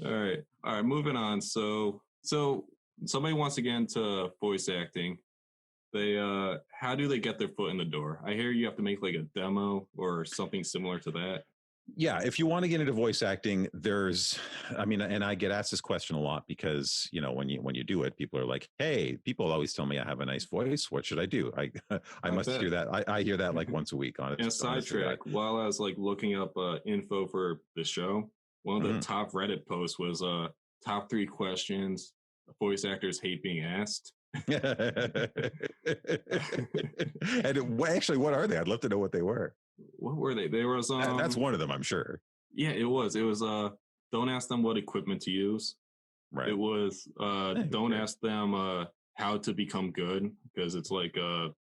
All right. All right. Moving on. So somebody wants to get into voice acting. They how do they get their foot in the door? I hear you have to make like a demo or something similar to that. Yeah, if you want to get into voice acting, and I get asked this question a lot because when you do it, people are like, "Hey, people always tell me I have a nice voice. What should I do?" I I must bet. hear that. I hear that like once a week. And a Honestly, sidetrack, while I was like looking up info for the show, one of the Mhm. top Reddit posts was top 3 questions voice actors hate being asked. Actually, what are they? I'd love to know what they were. What were they? There was That's one of them, I'm sure. yeah, it was don't ask them what equipment to use. It Right. was Hey, who don't cares? ask them how to become good, because it's like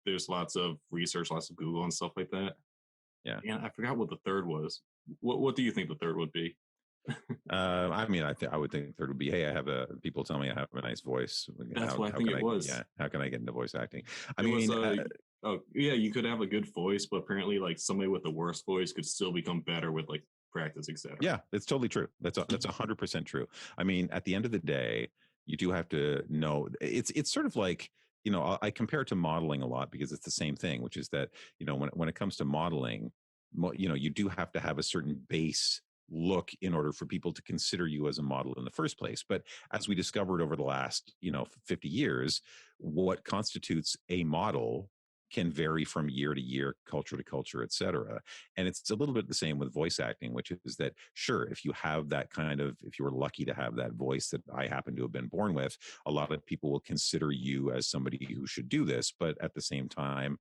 there's lots of research, lots of Google and stuff like that. Yeah. And I forgot what the third was. What do you think the third would be? I mean, I would think third would be, hey, I have a people tell me I have a nice voice. That's what I How think can it I was. how can I get into voice acting? I It was mean, oh yeah, you could have a good voice, but apparently like somebody with the worst voice could still become better with like practice, etc. yeah, it's totally true. That's 100% true. I mean, at the end of the day, you do have to know. It's sort of like, I compare it to modeling a lot because it's the same thing, which is that, when it comes to modeling, you do have to have a certain base look in order for people to consider you as a model in the first place. But as we discovered over the last 50 years, what constitutes a model can vary from year to year, culture to culture, et cetera. And it's a little bit the same with voice acting, which is that, sure, if you have that if you were lucky to have that voice that I happen to have been born with, a lot of people will consider you as somebody who should do this. But at the same time,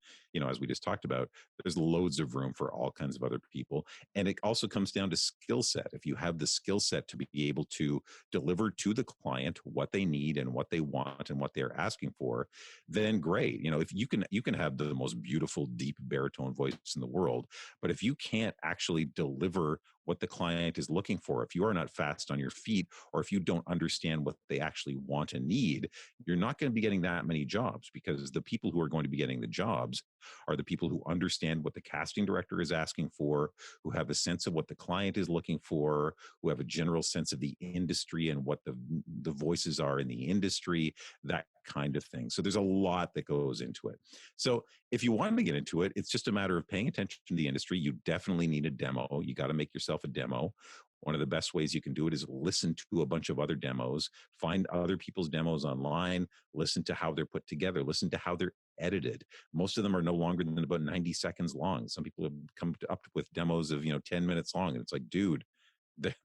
as we just talked about, there's loads of room for all kinds of other people. And it also comes down to skill set. If you have the skill set to be able to deliver to the client what they need and what they want and what they're asking for, then great. If you can have the most beautiful, deep baritone voice in the world, but if you can't actually deliver what the client is looking for, if you are not fast on your feet, or if you don't understand what they actually want and need, you're not going to be getting that many jobs, because the people who are going to be getting the jobs are the people who understand what the casting director is asking for, who have a sense of what the client is looking for, who have a general sense of the industry and what the voices are in the industry, that kind of thing. So there's a lot that goes into it. So if you want to get into it, it's just a matter of paying attention to the industry. You definitely need a demo. You got to make yourself a demo. One of the best ways you can do it is listen to a bunch of other demos, find other people's demos online, listen to how they're put together, listen to how they're edited. Most of them are no longer than about 90 seconds long. Some people have come up with demos of 10 minutes long, and it's like, dude,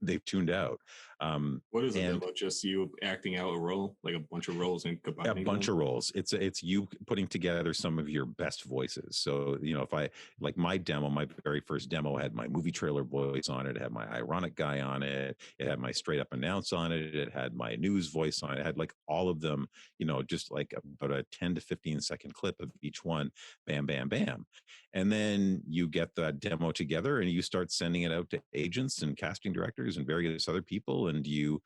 they've tuned out. What is a And demo? Just you acting out a role, like a bunch of roles and a combining bunch them? of roles. It's you putting together some of your best voices. So if I like my demo, my very first demo had my movie trailer voice on it. It had my ironic guy on it. It had my straight up announce on it. It had my news voice on it. It had like all of them. Just like about a 10 to 15-second clip of each one. Bam, bam, bam. And then you get that demo together and you start sending it out to agents and casting directors and various other people, and you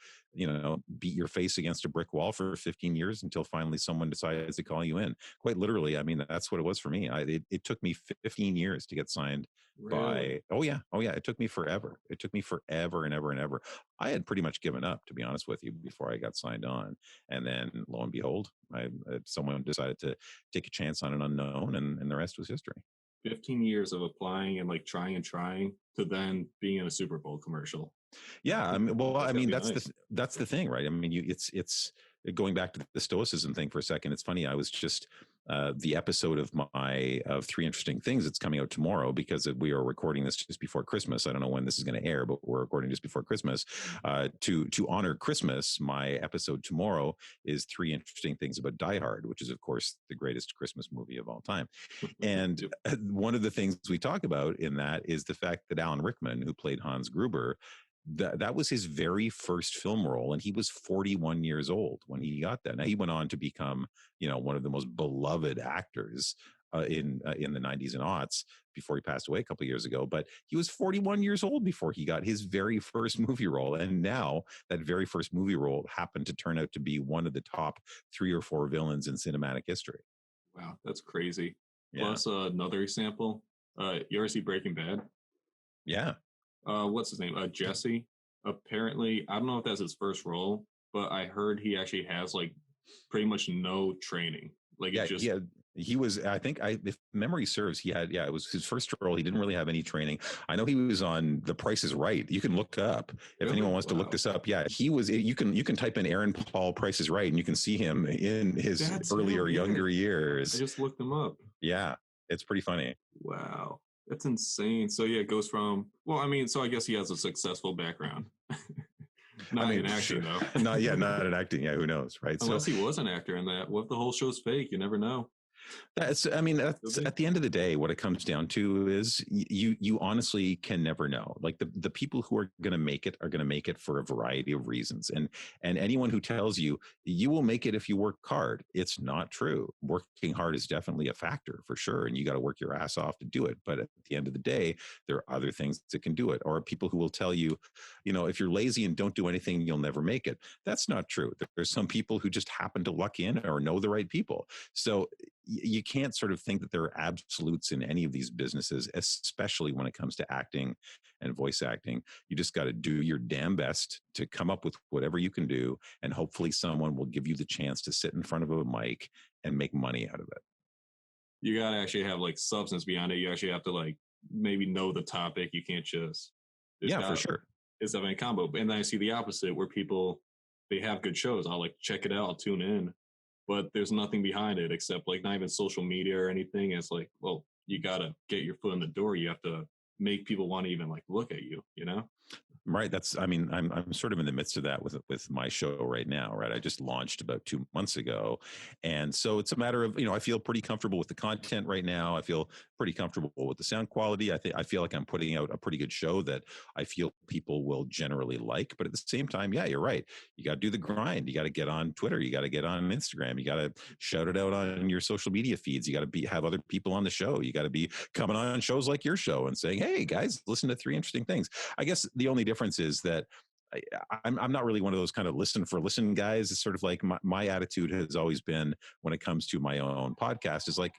beat your face against a brick wall for 15 years until finally someone decides to call you in. Quite literally. I mean, that's what it was for me. It took me 15 years to get signed Really? by, oh yeah, it took me forever. It took me forever and ever and ever. I had pretty much given up, to be honest with you, before I got signed on. And then lo and behold, someone decided to take a chance on an unknown, and the rest was history. 15 years of applying and like trying and trying to then being in a Super Bowl commercial. Yeah, I mean, well, I That's gotta mean, be nice. that's the thing, right? I mean, it's going back to the stoicism thing for a second. It's funny. I was just the episode of Three Interesting Things. It's coming out tomorrow because we are recording this just before Christmas. I don't know when this is going to air, but we're recording just before Christmas. To honor Christmas, my episode tomorrow is Three Interesting Things About Die Hard, which is, of course, the greatest Christmas movie of all time. And Yep. one of the things we talk about in that is the fact that Alan Rickman, who played Hans Gruber, that was his very first film role, and he was 41 years old when he got that. Now he went on to become, one of the most beloved actors in the 90s and aughts before he passed away a couple of years ago. But he was 41 years old before he got his very first movie role, and now that very first movie role happened to turn out to be one of the top 3 or 4 villains in cinematic history. Wow, that's crazy. Yeah, Plus another example. You ever see Breaking Bad? yeah. What's his name? Jesse. Apparently, I don't know if that's his first role, but I heard he actually has like pretty much no training. Like it Yeah, just yeah. He was, I think, if memory serves, he had, yeah, it was his first role. He didn't really have any training. I know he was on The Price is Right. You can look up if anyone really wants to look wow. this up. Yeah, he was. You can type in Aaron Paul Price is Right, and you can see him in his That's him. earlier, Yeah, younger I years. just looked him up. Yeah, it's pretty funny. Wow, that's insane. So yeah, it goes from well, I mean, so I guess he has a successful background. Not I mean, in acting though. not in acting. Yeah, who knows, right? So Unless he was an actor in that. What if the whole show's fake? You never know. I mean, Could that's be. at the end of the day, what it comes down to is you honestly can never know. Like the people who are going to make it are going to make it for a variety of reasons. And anyone who tells you you will make it if you work hard, it's not true. Working hard is definitely a factor for sure. And you got to work your ass off to do it. But at the end of the day, there are other things that can do it. Or people who will tell you, if you're lazy and don't do anything, you'll never make it. That's not true. There's some people who just happen to luck in or know the right people. So you can't sort of think that there are absolutes in any of these businesses, especially when it comes to acting and voice acting. You just got to do your damn best to come up with whatever you can do. And hopefully someone will give you the chance to sit in front of a mic and make money out of it. You gotta actually have like substance beyond it. You actually have to like maybe know the topic. You can't just for sure. It's having a combo. And then I see the opposite where people they have good shows. I'll like check it out, I'll tune in, but there's nothing behind it except like not even social media or anything. It's like, well, you gotta get your foot in the door. You have to make people want to even like look at you, you know? Right. I'm sort of in the midst of that with my show right now. Right. I just launched about 2 months ago. And so it's a matter of, I feel pretty comfortable with the content right now. I feel pretty comfortable with the sound quality. I feel like I'm putting out a pretty good show that I feel people will generally like. But at the same time, yeah, you're right. You got to do the grind. You got to get on Twitter. You got to get on Instagram. You got to shout it out on your social media feeds. You got to have other people on the show. You got to be coming on shows like your show and saying, hey guys, listen to 3 interesting things. I guess the only difference is that I'm not really one of those kind of listen for listen guys. It's sort of like my attitude has always been when it comes to my own podcast is like,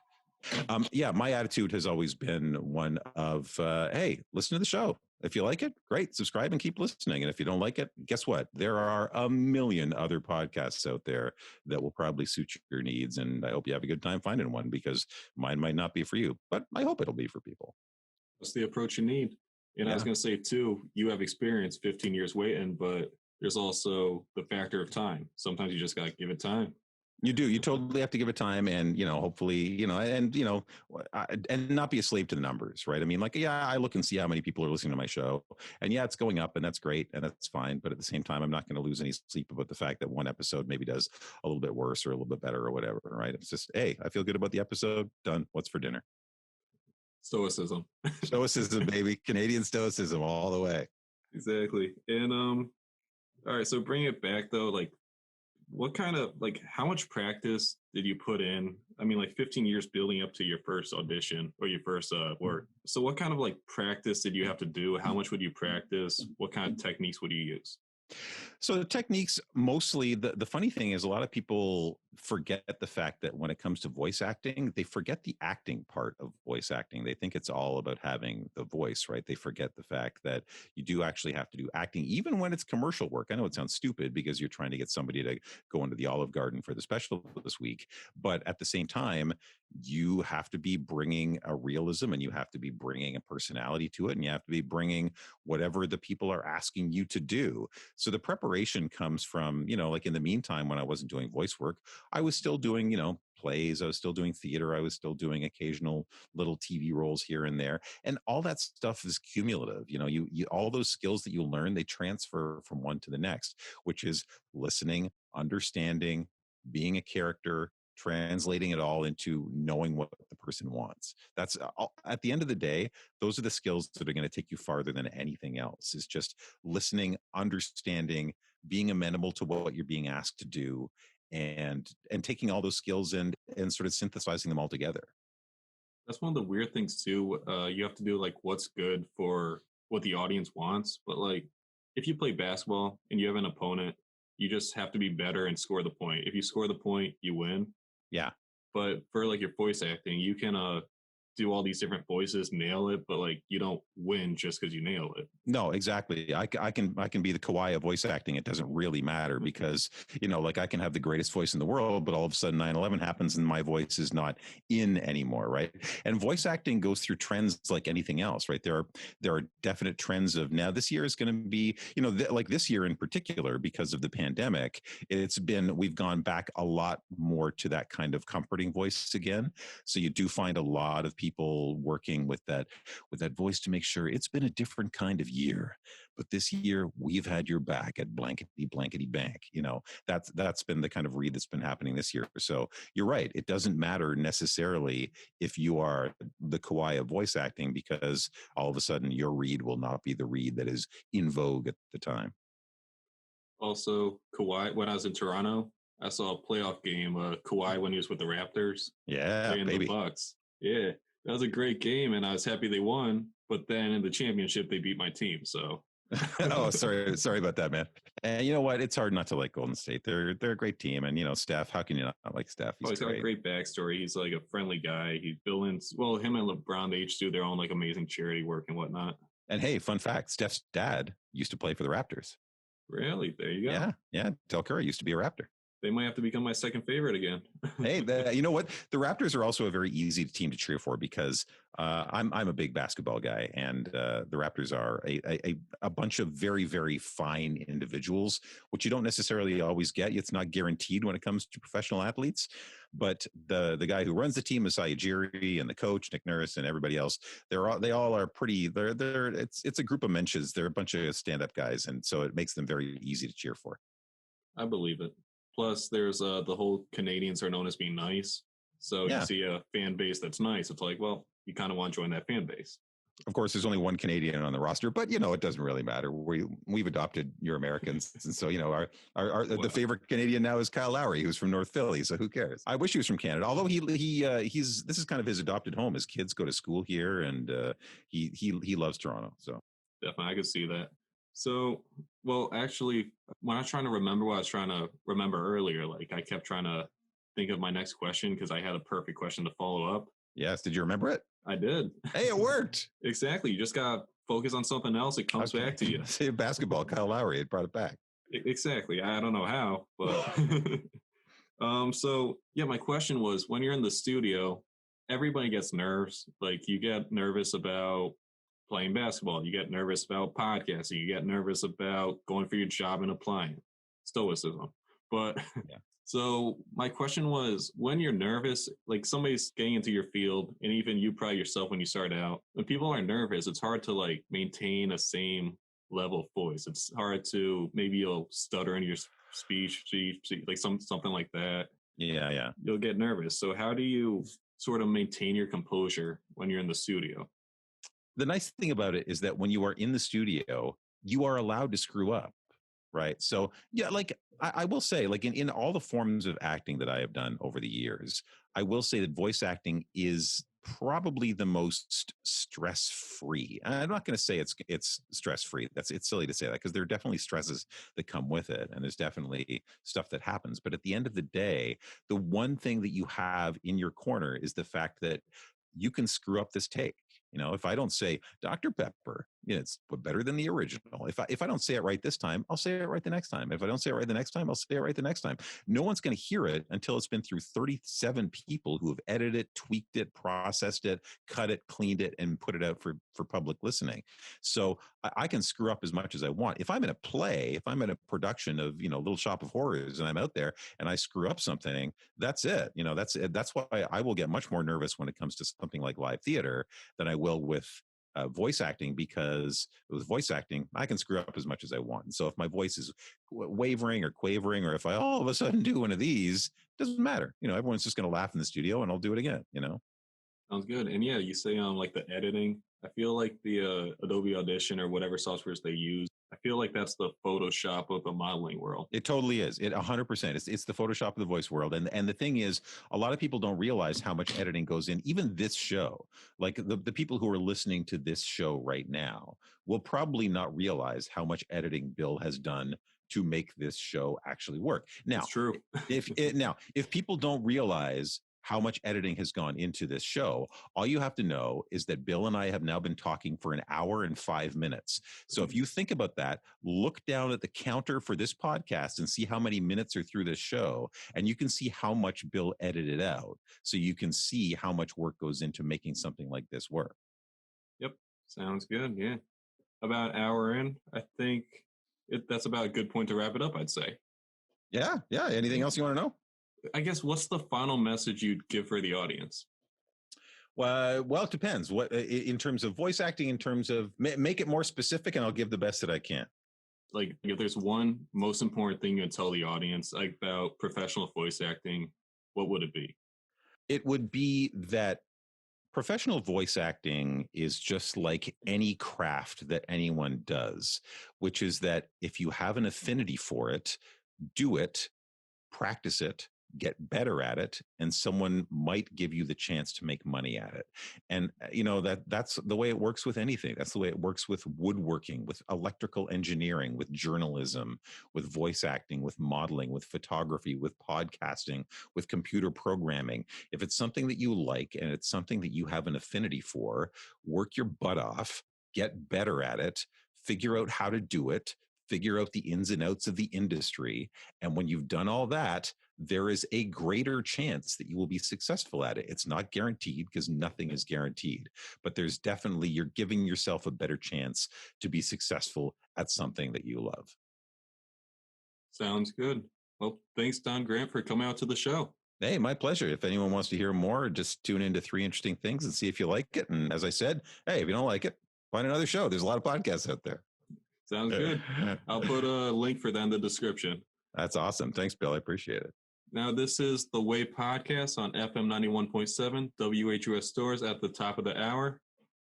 my attitude has always been one of, hey, listen to the show. If you like it, great, subscribe and keep listening. And if you don't like it, guess what? There are a million other podcasts out there that will probably suit your needs. And I hope you have a good time finding one because mine might not be for you, but I hope it'll be for people. That's the approach you need. And I was going to say, too, you have experience 15 years waiting, but there's also the factor of time. Sometimes you just got to give it time. You do. You totally have to give it time and, hopefully, and not be a slave to the numbers, right? I mean, like, yeah, I look and see how many people are listening to my show and yeah, it's going up and that's great. And that's fine. But at the same time, I'm not going to lose any sleep about the fact that one episode maybe does a little bit worse or a little bit better or whatever, right? It's just, hey, I feel good about the episode. Done. What's for dinner? Stoicism. Stoicism, baby. Canadian stoicism all the way. Exactly. And, all right. So bring it back though, like, what kind of like how much practice did you put in? I mean, like 15 years building up to your first audition or your first work. So what kind of like practice did you have to do? How much would you practice? What kind of techniques would you use? So the techniques, mostly, the funny thing is a lot of people forget the fact that when it comes to voice acting, they forget the acting part of voice acting. They think it's all about having the voice, right? They forget the fact that you do actually have to do acting, even when it's commercial work. I know it sounds stupid because you're trying to get somebody to go into the Olive Garden for the special this week. But at the same time, you have to be bringing a realism and you have to be bringing a personality to it. And you have to be bringing whatever the people are asking you to do. So the preparation comes from, like in the meantime, when I wasn't doing voice work, I was still doing, plays. I was still doing theater. I was still doing occasional little TV roles here and there. And all that stuff is cumulative. You all those skills that you learn, they transfer from one to the next, which is listening, understanding, being a character, translating it all into knowing what the person wants. That's at the end of the day, those are the skills that are going to take you farther than anything else, is just listening, understanding, being amenable to what you're being asked to do, and taking all those skills and sort of synthesizing them all together. That's one of the weird things too. You have to do like what's good for what the audience wants. But like if you play basketball and you have an opponent, you just have to be better and score the point. If you score the point, you win. Yeah. But for like your voice acting, you can do all these different voices, nail it, but like you don't win just because you nail it. No, exactly. I can be the Kawhi of voice acting. It doesn't really matter because, like I can have the greatest voice in the world, but all of a sudden 9/11 happens and my voice is not in anymore. Right. And voice acting goes through trends like anything else. Right. There are definite trends of now this year is going to be, like this year in particular, because of the pandemic, we've gone back a lot more to that kind of comforting voice again. So you do find a lot of people working with that voice to make sure it's been a different kind of year, but this year we've had your back at blankety blankety bank. That's been the kind of read that's been happening this year. So you're right, it doesn't matter necessarily if you are the Kawhi of voice acting, because all of a sudden your read will not be the read that is in vogue at the time. Also, Kawhi, when I was in Toronto, I saw a playoff game. Kawhi when he was with the Raptors, Yeah, playing baby. the Bucks. Yeah, that was a great game, and I was happy they won. But then in the championship, they beat my team. So, Oh, sorry about that, man. And you know what? It's hard not to like Golden State. They're a great team, and Steph. How can you not like Steph? he's got a great backstory. He's like a friendly guy. He's building. Well, him and LeBron, they each do their own like amazing charity work and whatnot. And hey, fun fact: Steph's dad used to play for the Raptors. Really? There you go. Yeah. Del Curry used to be a Raptor. They might have to become my second favorite again. Hey, you know what? The Raptors are also a very easy team to cheer for, because I'm a big basketball guy, and the Raptors are a bunch of very, very fine individuals, which you don't necessarily always get. It's not guaranteed when it comes to professional athletes. But the guy who runs the team, Masai Ujiri, and the coach Nick Nurse and everybody else, they all are pretty. It's a group of menches. They're a bunch of stand-up guys, and so it makes them very easy to cheer for. I believe it. Plus, there's the whole Canadians are known as being nice. So you see a fan base that's nice. It's like, well, you kind of want to join that fan base. Of course, there's only one Canadian on the roster, but it doesn't really matter. We've adopted your Americans, and so the favorite Canadian now is Kyle Lowry, who's from North Philly. So who cares? I wish he was from Canada. Although he's this is kind of his adopted home. His kids go to school here, and he loves Toronto. So definitely, I could see that. So, well, actually, when I was trying to remember what I was trying to remember earlier, like I kept trying to think of my next question because I had a perfect question to follow up. Yes. Did you remember it? I did. Hey, it worked. Exactly. You just got to focus on something else. It comes back to you. Say basketball, Kyle Lowry. It brought it back. Exactly. I don't know how, but so yeah, my question was, when you're in the studio, everybody gets nerves. Like you get nervous about playing basketball. You get nervous about podcasting. You get nervous about going for your job and applying. Stoicism. But so my question was, when you're nervous, like somebody's getting into your field, and even you probably yourself when you start out, when people are nervous, it's hard to like maintain a same level of voice. It's hard to, maybe you'll stutter in your speech, like something like that. Yeah. You'll get nervous. So how do you sort of maintain your composure when you're in the studio? The nice thing about it is that when you are in the studio, you are allowed to screw up, right? So yeah, like I will say, like in all the forms of acting that I have done over the years, I will say that voice acting is probably the most stress-free. I'm not going to say it's stress-free. It's silly to say that, because there are definitely stresses that come with it, and there's definitely stuff that happens. But at the end of the day, the one thing that you have in your corner is the fact that you can screw up this take. If I don't say Dr. Pepper, it's better than the original. If I don't say it right this time, I'll say it right the next time. If I don't say it right the next time, I'll say it right the next time. No one's going to hear it until it's been through 37 people who have edited it, tweaked it, processed it, cut it, cleaned it, and put it out for public listening. So I can screw up as much as I want. If I'm in a play, if I'm in a production of, Little Shop of Horrors, and I'm out there and I screw up something, that's it. That's why I will get much more nervous when it comes to something like live theater than I will with voice acting, because with voice acting, I can screw up as much as I want. And so if my voice is wavering or quavering, or if I all of a sudden do one of these, it doesn't matter. Everyone's just going to laugh in the studio, and I'll do it again. Sounds good. And yeah, you say like the editing, I feel like the Adobe Audition or whatever softwares they use, I feel like that's the Photoshop of the modeling world. It totally is. It 100%. It's the Photoshop of the voice world. And the thing is, a lot of people don't realize how much editing goes in. Even this show, like the people who are listening to this show right now will probably not realize how much editing Bill has done to make this show actually work. Now, it's true. if people don't realize how much editing has gone into this show, all you have to know is that Bill and I have now been talking for an hour and 5 minutes. So if you think about that, look down at the counter for this podcast and see how many minutes are through this show, and you can see how much Bill edited out. So you can see how much work goes into making something like this work. Yep. Sounds good. Yeah. About an hour in, I think that's about a good point to wrap it up, I'd say. Yeah. Anything else you want to know? I guess, what's the final message you'd give for the audience? Well, it depends. What in terms of voice acting, in terms of make it more specific, and I'll give the best that I can. Like, if there's one most important thing you would tell the audience about professional voice acting, what would it be? It would be that professional voice acting is just like any craft that anyone does, which is that if you have an affinity for it, do it, practice it, get better at it, and someone might give you the chance to make money at it. And that's the way it works with anything. That's the way it works with woodworking, with electrical engineering, with journalism, with voice acting, with modeling, with photography, with podcasting, with computer programming. If it's something that you like and it's something that you have an affinity for, work your butt off, get better at it, figure out how to do it, figure out the ins and outs of the industry. And when you've done all that, there is a greater chance that you will be successful at it. It's not guaranteed because nothing is guaranteed, but there's definitely, you're giving yourself a better chance to be successful at something that you love. Sounds good. Well, thanks, Don Grant, for coming out to the show. Hey, my pleasure. If anyone wants to hear more, just tune into 3 Interesting Things and see if you like it. And as I said, hey, if you don't like it, find another show. There's a lot of podcasts out there. Sounds good. I'll put a link for that in the description. That's awesome. Thanks, Bill. I appreciate it. Now, this is The Way Podcast on FM 91.7, WHUS Stores at the top of the hour.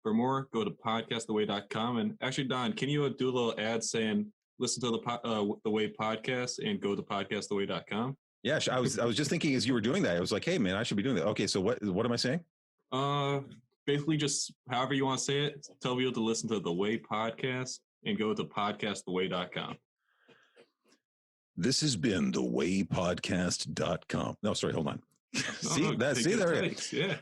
For more, go to podcasttheway.com. And actually, Don, can you do a little ad saying, listen to the Way Podcast and go to podcasttheway.com? Yeah, I was just thinking as you were doing that, I was like, hey, man, I should be doing that. Okay, so what am I saying? Basically, just however you want to say it, tell people to listen to The Way Podcast and go to podcasttheway.com. This has been thewaypodcast.com. No, sorry, hold on. See there it is. Yeah.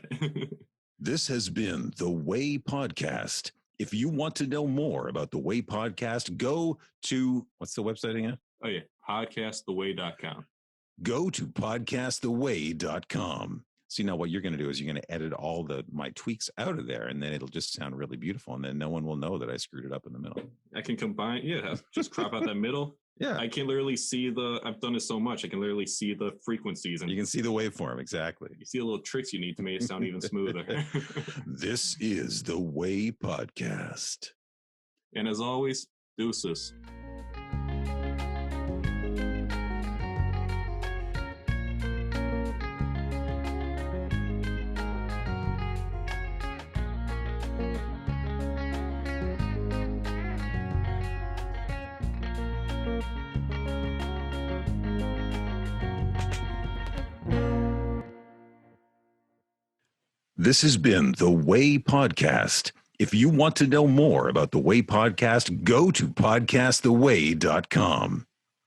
This has been The Way Podcast. If you want to know more about The Way Podcast, go to, what's the website again? Oh, yeah, podcasttheway.com. Go to podcasttheway.com. See, now what you're going to do is you're going to edit all my tweaks out of there, and then it'll just sound really beautiful, and then no one will know that I screwed it up in the middle. I can combine, just crop out that middle. Yeah. I can literally see I've done it so much, I can literally see the frequencies. And you can see the waveform, exactly. You see the little tricks you need to make it sound even smoother. This is The Way Podcast. And as always, deuces. This has been The Way Podcast. If you want to know more about The Way Podcast, go to podcasttheway.com.